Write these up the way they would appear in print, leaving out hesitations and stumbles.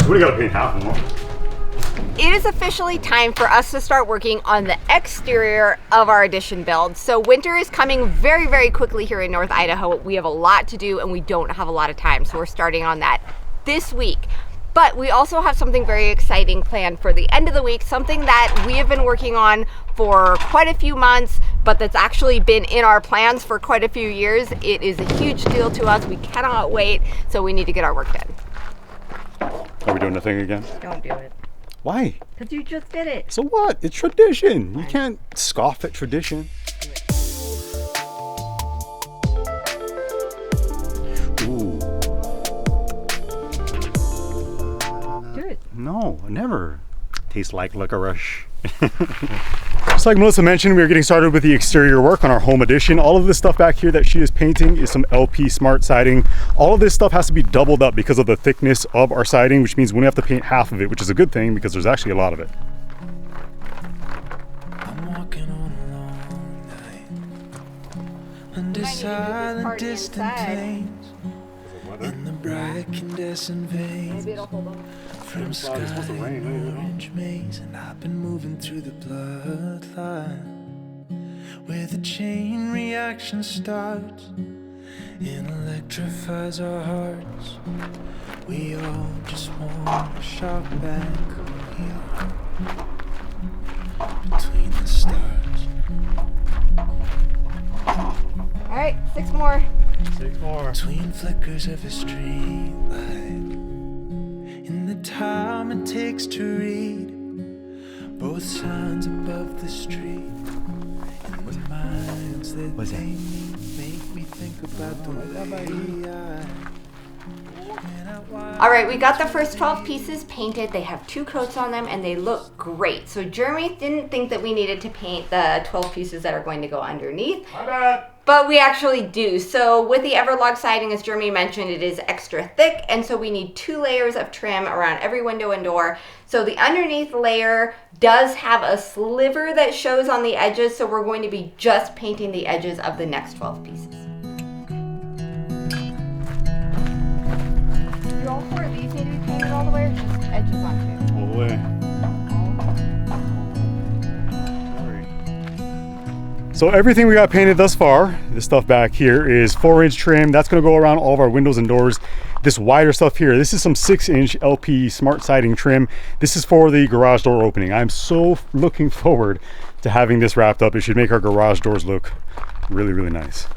We gotta paint half more. It is officially time for us to start working on the exterior of our addition build. So winter is coming very, very quickly here in North Idaho. We have a lot to do and we don't have a lot of time. So we're starting on that this week. But we also have something very exciting planned for the end of the week, something that we have been working on for quite a few months, but that's actually been in our plans for quite a few years. It is a huge deal to us. We cannot wait. So we need to get our work done. Are we doing the thing again? Don't do it. Why? Because you just did it. So what? It's tradition. You can't scoff at tradition. Ooh. Do it. No, never. Tastes like licorice. Just like Melissa mentioned, we are getting started with the exterior work on our home addition. All of this stuff back here that she is painting is some LP smart siding. All of this stuff has to be doubled up because of the thickness of our siding, which means we only have to paint half of it, which is a good thing because there's actually a lot of it. I'm walking on a long night under silent distant plains in the bright incandescent veins from sky orange maze, and I've been moving through the bloodline where the chain reaction starts and electrifies our hearts. We all just want to shout back who we are between the stars. All right, 6 more. 6 more. Between flickers of a street light, in the time it takes to read both signs above the street, in the minds that they make me think about the way All right, we got the first 12 pieces painted. They have 2 coats on them and they look great. So Jeremy didn't think that we needed to paint the 12 pieces that are going to go underneath. My bad. But we actually do. So with the Everlog siding, as Jeremy mentioned, it is extra thick. And so we need 2 layers of trim around every window and door. So the underneath layer does have a sliver that shows on the edges. So we're going to be just painting the edges of the next 12 pieces. Do all 4 of these need to be painted all the way or just edges on too? All the way. So everything we got painted thus far, this stuff back here is 4-inch trim. That's gonna go around all of our windows and doors. This wider stuff here, this is some 6-inch LP smart siding trim. This is for the garage door opening. I'm so looking forward to having this wrapped up. It should make our garage doors look really, really nice.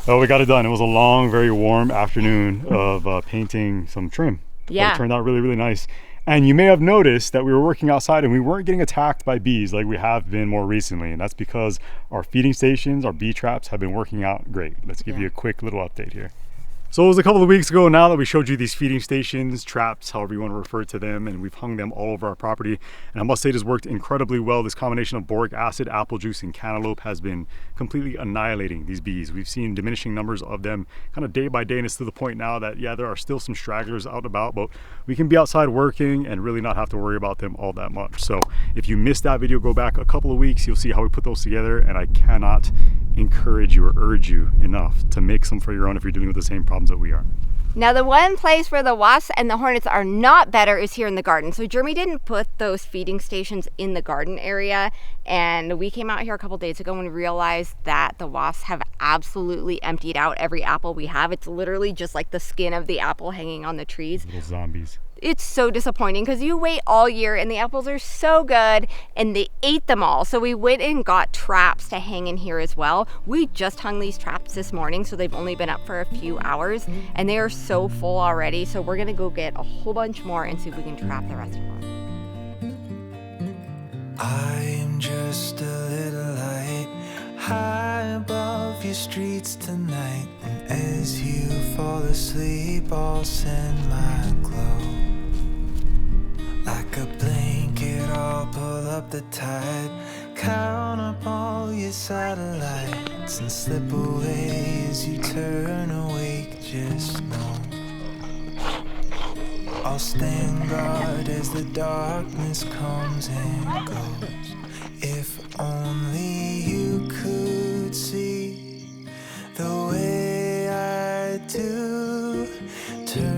Oh, we got it done. It was a long, very warm afternoon of painting some trim. Yeah. But it turned out really, really nice. And you may have noticed that we were working outside and we weren't getting attacked by bees like we have been more recently. And that's because our feeding stations, our bee traps have been working out great. Let's give you a quick little update here. So it was a couple of weeks ago now that we showed you these feeding stations, traps, however you want to refer to them, and we've hung them all over our property. And I must say it has worked incredibly well. This combination of boric acid, apple juice, and cantaloupe has been completely annihilating these bees. We've seen diminishing numbers of them kind of day by day, and it's to the point now that, yeah, there are still some stragglers out and about, but we can be outside working and really not have to worry about them all that much. So if you missed that video, go back a couple of weeks, you'll see how we put those together, and I cannot encourage you or urge you enough to make some for your own if you're dealing with the same problems that we are. Now the one place where the wasps and the hornets are not better is here in the garden. So Jeremy didn't put those feeding stations in the garden area, and we came out here a couple days ago and realized that the wasps have absolutely emptied out every apple we have. It's literally just like the skin of the apple hanging on the trees. Little zombies. It's so disappointing because you wait all year and the apples are so good and they ate them all. So we went and got traps to hang in here as well. We just hung these traps this morning, so they've only been up for a few hours and they are so full already. So we're gonna go get a whole bunch more and see if we can trap the rest of them. I'm just a little light high above your streets tonight, and as you fall asleep I'll send my glow like a blanket. I'll pull up the tide, count up all your satellites and slip away as you turn awake. Just know I'll stand guard as the darkness comes and goes. If only you could see the way I do, turn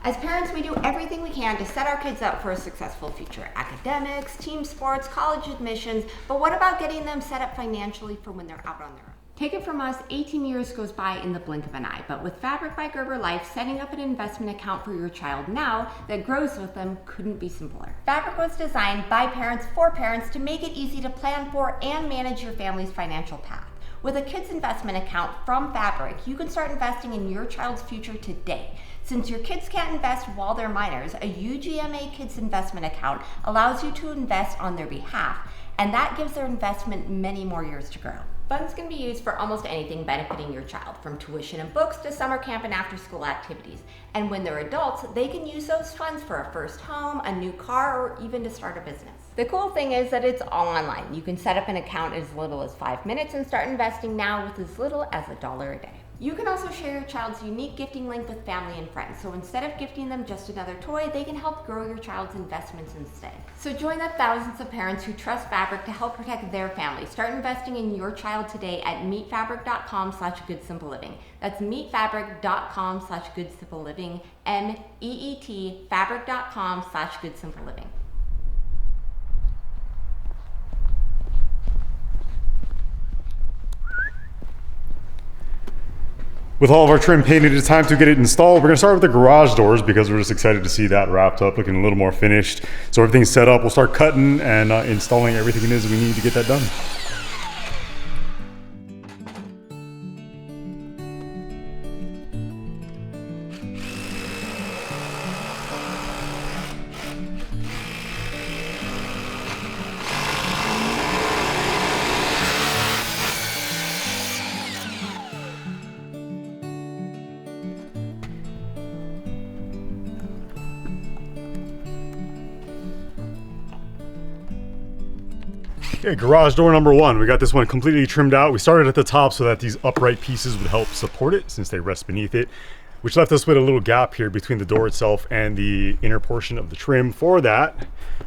As parents, we do everything we can to set our kids up for a successful future. Academics, team sports, college admissions, but what about getting them set up financially for when they're out on their own? Take it from us, 18 years goes by in the blink of an eye, but with Fabric by Gerber Life, setting up an investment account for your child now that grows with them couldn't be simpler. Fabric was designed by parents for parents to make it easy to plan for and manage your family's financial path. With a kids investment account from Fabric, you can start investing in your child's future today. Since your kids can't invest while they're minors, a UGMA Kids Investment Account allows you to invest on their behalf, and that gives their investment many more years to grow. Funds can be used for almost anything benefiting your child, from tuition and books to summer camp and after-school activities. And when they're adults, they can use those funds for a first home, a new car, or even to start a business. The cool thing is that it's all online. You can set up an account as little as 5 minutes and start investing now with as little as $1 a day. You can also share your child's unique gifting link with family and friends. So instead of gifting them just another toy, they can help grow your child's investments instead. So join the thousands of parents who trust Fabric to help protect their family. Start investing in your child today at meetfabric.com/goodsimpleliving. That's meetfabric.com/goodsimpleliving, MEET fabric.com/goodsimpleliving. With all of our trim painted, it's time to get it installed. We're gonna start with the garage doors because we're just excited to see that wrapped up, looking a little more finished. So everything's set up. We'll start cutting and installing everything it is we need to get that done. Okay, garage door number 1. We got this one completely trimmed out. We started at the top so that these upright pieces would help support it since they rest beneath it, which left us with a little gap here between the door itself and the inner portion of the trim. For that,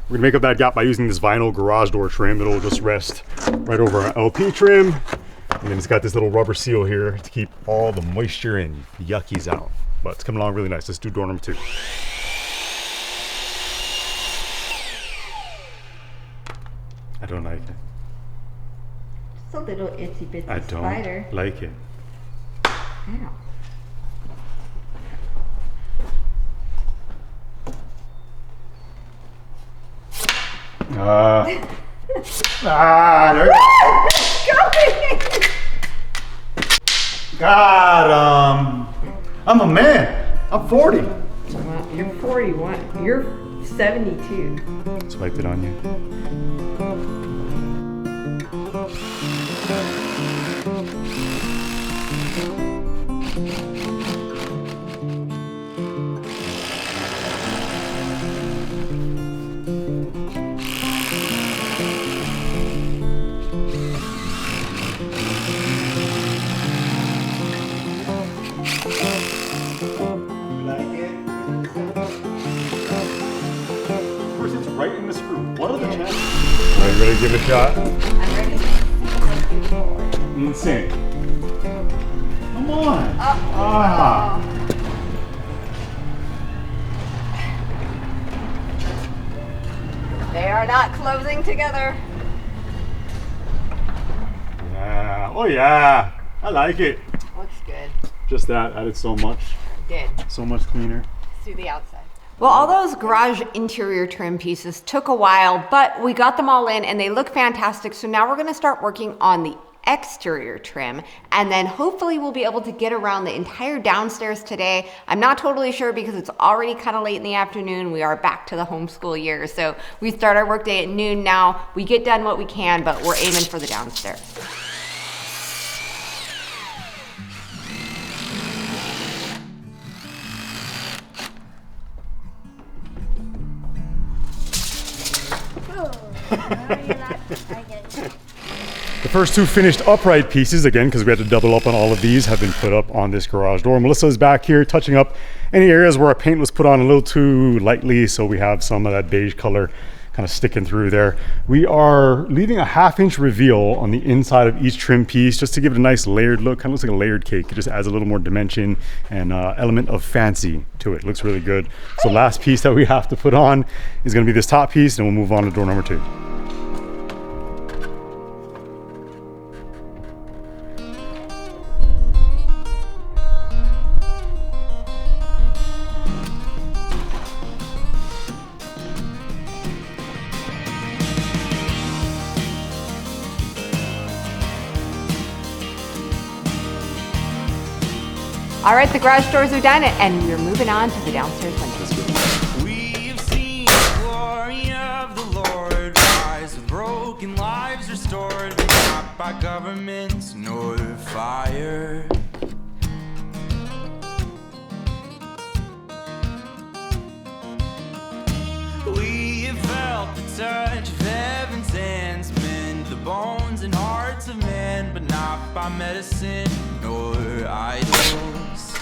we're gonna make up that gap by using this vinyl garage door trim. It'll just rest right over our LP trim. And then it's got this little rubber seal here to keep all the moisture and yuckies out. But it's coming along really nice. Let's do door number 2. I don't like it. It's a little itsy bitsy I don't spider. like it. Ow. God, I'm a man. I'm 40. Well, you're 41. You're 72. Swiped it on you. Right in the screw. What are the chances? Are you ready to give it a shot? I'm ready. Insane. Come on. Ah. They are not closing together. Yeah. Oh yeah. I like it. Looks good. Just that added so much. Did. So much cleaner. Let's do the outside. Well, all those garage interior trim pieces took a while, but we got them all in and they look fantastic. So now we're gonna start working on the exterior trim, and then hopefully we'll be able to get around the entire downstairs today. I'm not totally sure because it's already kind of late in the afternoon. We are back to the homeschool year. So we start our workday at noon now. We get done what we can, but we're aiming for the downstairs. The first 2 finished upright pieces, again, because we had to double up on all of these, have been put up on this garage door. Melissa's back here touching up any areas where our paint was put on a little too lightly, so we have some of that beige color kind kind of sticking through there. We are leaving a 1/2 inch reveal on the inside of each trim piece just to give it a nice layered look. Kind of looks like a layered cake. It just adds a little more dimension and element of fancy to it. Looks really good. So last piece that we have to put on is going to be this top piece, and we'll move on to door number 2. All right, the garage doors are done, and we're moving on to the downstairs windows. We've seen the glory of the Lord rise with broken lives restored, but not by governments nor fire. We have felt the touch of heaven's hands mend the bones and hearts of men, but not by medicine nor idols.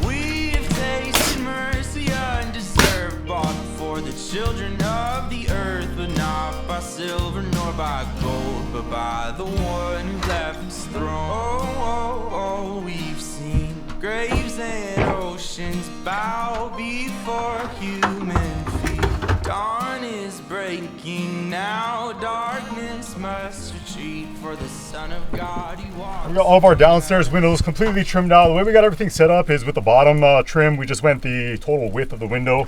We have tasted mercy undeserved, bought for the children of the earth, but not by silver nor by gold, but by the one who left his throne. Oh, we've seen graves and oceans bow before human feet. Dawn is breaking now, darkness must retreat, for the Son of God he walks. We got all of our downstairs windows completely trimmed out. The way we got everything set up is with the bottom trim, we just went the total width of the window.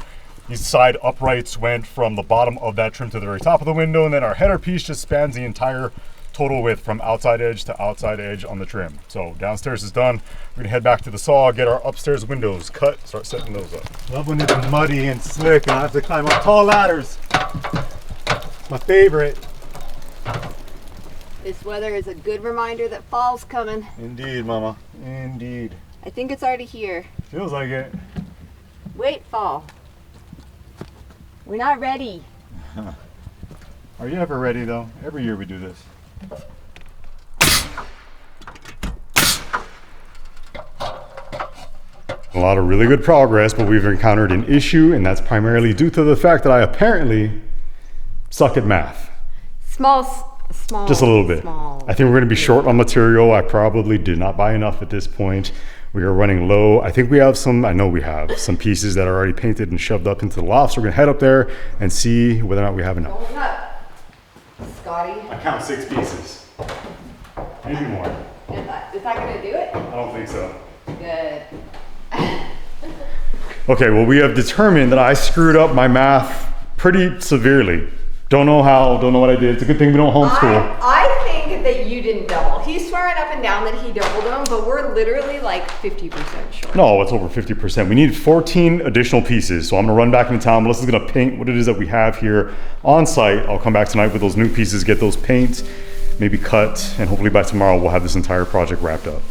These side uprights went from the bottom of that trim to the very top of the window, and then our header piece just spans the entire total width from outside edge to outside edge on the trim. So downstairs is done. We're gonna head back to the saw, get our upstairs windows cut, start setting those up. Love when it's muddy and slick and I have to climb up tall ladders. My favorite. This weather is a good reminder that fall's coming. Indeed, Mama. Indeed. I think it's already here. Feels like it. Wait, fall. We're not ready. Are you ever ready though? Every year we do this. A lot of really good progress, but we've encountered an issue, and that's primarily due to the fact that I apparently suck at math. Small. Just a little bit. Small. I think we're going to be short on material. I probably did not buy enough at this point. We are running low. I think we have some, I know we have some pieces that are already painted and shoved up into the loft. So we're going to head up there and see whether or not we have enough. Hold up, Scotty. I count 6 pieces. Maybe more. Is that going to do it? I don't think so. Good. Okay, well, we have determined that I screwed up my math pretty severely. Don't know how, don't know what I did. It's a good thing we don't homeschool. I think that you didn't double. He's swearing up and down that he doubled them, but we're literally like 50% short. No, it's over 50%. We need 14 additional pieces. So I'm gonna run back into town. Melissa's gonna paint what it is that we have here on site. I'll come back tonight with those new pieces, get those paint, maybe cut, and hopefully by tomorrow we'll have this entire project wrapped up.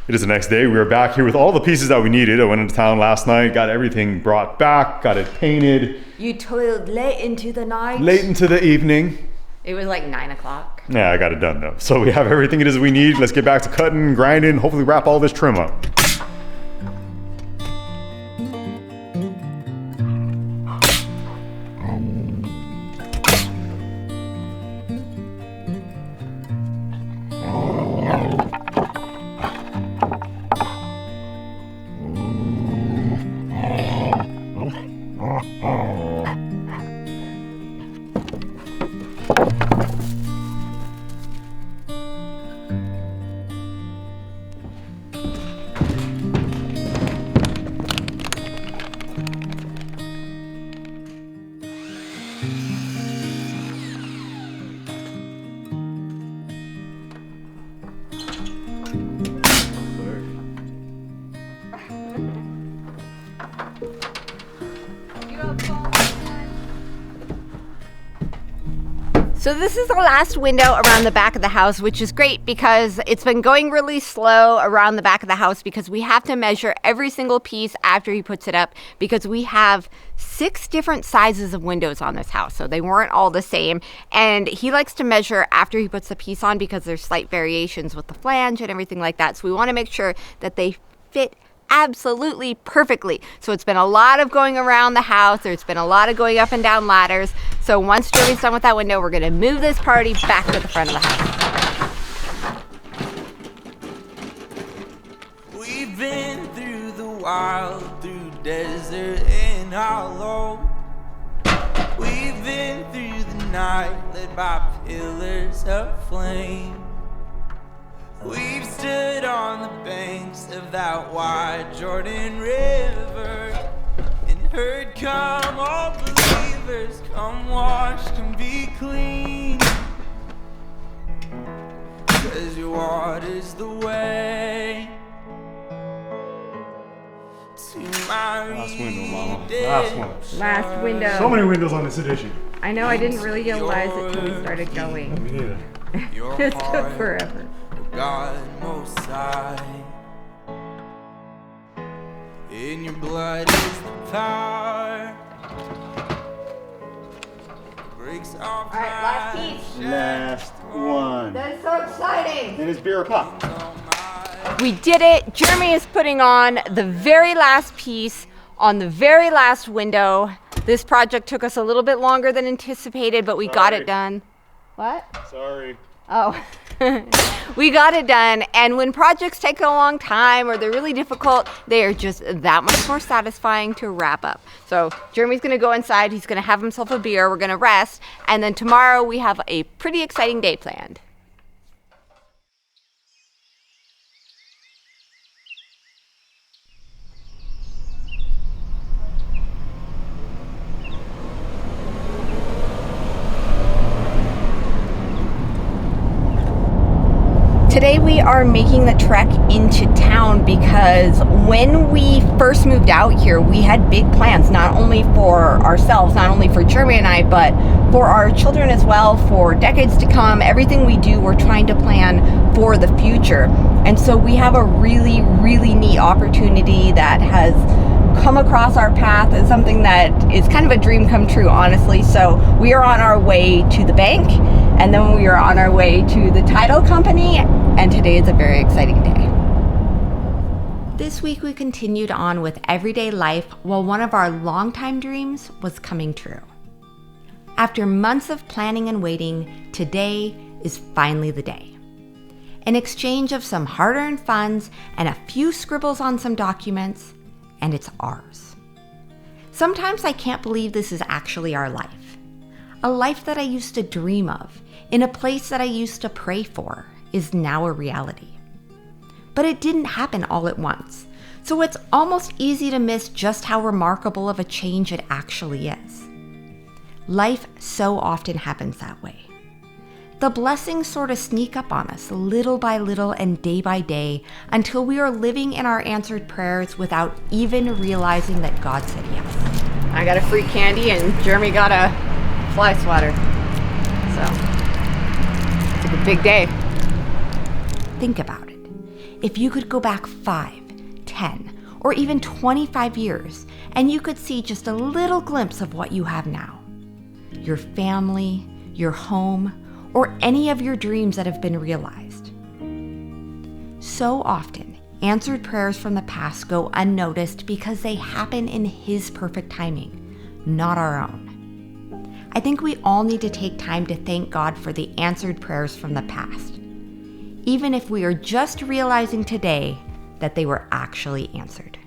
It is the next day. We are back here with all the pieces that we needed. I went into town last night, got everything brought back, got it painted. You toiled late into the night. Late into the evening. It was like 9 o'clock. Yeah, I got it done though. So we have everything it is we need. Let's get back to cutting, grinding, hopefully wrap all this trim up. So this is the last window around the back of the house, which is great because it's been going really slow around the back of the house because we have to measure every single piece after he puts it up because we have 6 different sizes of windows on this house. So they weren't all the same. And he likes to measure after he puts the piece on because there's slight variations with the flange and everything like that. So we want to make sure that they fit absolutely perfectly. So it's been a lot of going around the house. There's been a lot of going up and down ladders. So once Jeremy's done with that window, we're going to move this party back to the front of the house. We've been through the wild, through desert and hollow. We've been through the night, led by pillars of flame. We've stood on the banks of that wide Jordan River and heard, come all believers, come wash, come be clean, 'cause your water's the way to my Last window, Mama. redeemed. Last one. Last window. So many windows on this edition. I know, I didn't really realize it till we started going. Me neither. Your It took heart, forever. God Most High. In your blood is the power. Breaks off All right, last piece. Last one. That's so exciting. And it's beer pop. We did it. Jeremy is putting on the very last piece on the very last window. This project took us a little bit longer than anticipated, but we got Sorry. it done. What? Sorry. Oh, we got it done. And when projects take a long time or they're really difficult, they are just that much more satisfying to wrap up. So Jeremy's going to go inside. He's going to have himself a beer. We're going to rest. And then tomorrow we have a pretty exciting day planned. Today we are making the trek into town because when we first moved out here, we had big plans, not only for ourselves, not only for Jeremy and I, but for our children as well, for decades to come. Everything we do, we're trying to plan for the future. And so we have a really, really neat opportunity that has come across our path as something that is kind of a dream come true, honestly. So we are on our way to the bank, and then we are on our way to the title company, and today is a very exciting day. This week we continued on with everyday life while one of our longtime dreams was coming true. After months of planning and waiting, today is finally the day. An exchange of some hard-earned funds and a few scribbles on some documents, and it's ours. Sometimes I can't believe this is actually our life. A life that I used to dream of, in a place that I used to pray for, is now a reality. But it didn't happen all at once, so it's almost easy to miss just how remarkable of a change it actually is. Life so often happens that way. The blessings sort of sneak up on us little by little and day by day until we are living in our answered prayers without even realizing that God said yes. I got a free candy and Jeremy got a fly swatter. So, it's a big day. Think about it. If you could go back 5, 10, or even 25 years, and you could see just a little glimpse of what you have now. Your family, your home, or any of your dreams that have been realized. So often, answered prayers from the past go unnoticed because they happen in His perfect timing, not our own. I think we all need to take time to thank God for the answered prayers from the past, even if we are just realizing today that they were actually answered.